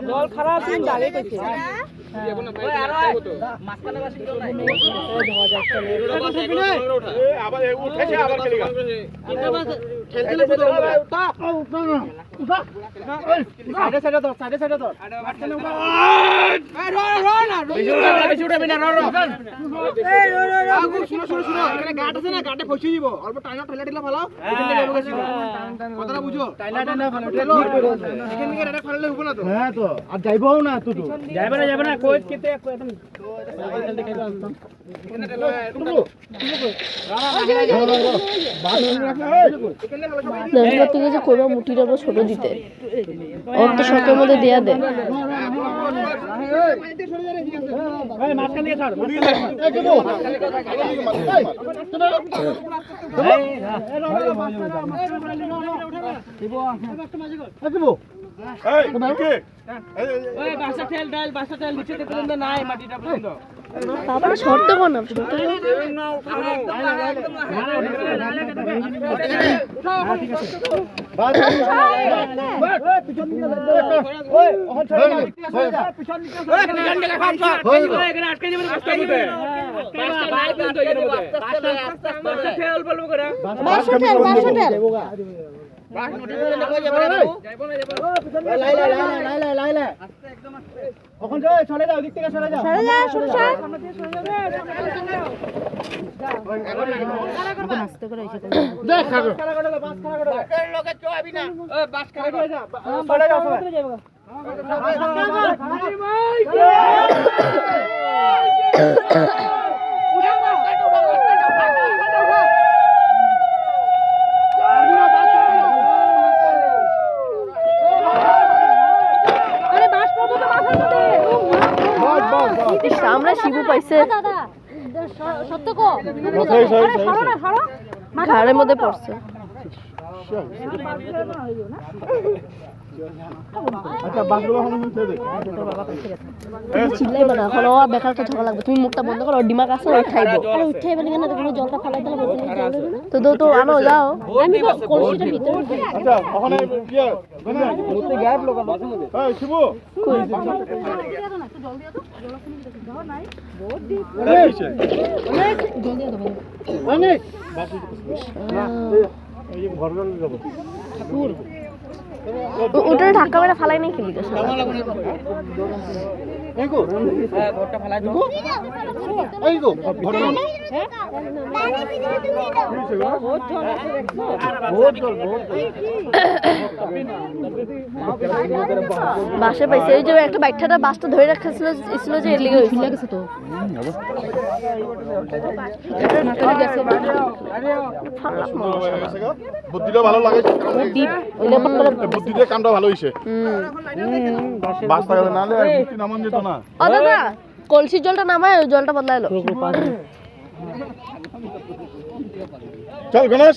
জল খারাপ দিন আগে কইছে যাইবও না তুই যাইবে না কই কেতে একদম থেকে যে করবো মুঠিটা ছোট দিতে ওর তো শখের মধ্যে দেয়া দেয় বাবা শর্ত কোন চলে যাও দিক থেকে চলে যাও আমরা শিবু পাইছে ঘাড়ের মধ্যে পড়ছে চিল্লাইবা না এখন বেকার কথা লাগবে তুমি মুখটা বন্ধ করো ডিমাক আছে উঠাইবো উঠাইবে কেন তুমি জলটা ফালাই দিলে তো তো আনো যাও আমি কলসিটা ভিতরে আচ্ছা ওখানে কি মুতে গ্যাপ লোকা এই শিবু কই অনেক ওটা ঢাকা মেরে ফালাই নাই খেলি বাসে পাইছে এই যে একটা বাইকটা বাসটা ধরে রাখছিল যে এর লিগে হইছিল গেছে তো বুদ্ধিটা ভালো লাগে বুদ্ধিতে কামটা ভালো হইছে বাস থাকলে নালে বুদ্ধি নামান যেত না ও দাদা কলসির জলটা নামায় ওই জলটা বদলাইলো চল গণেশ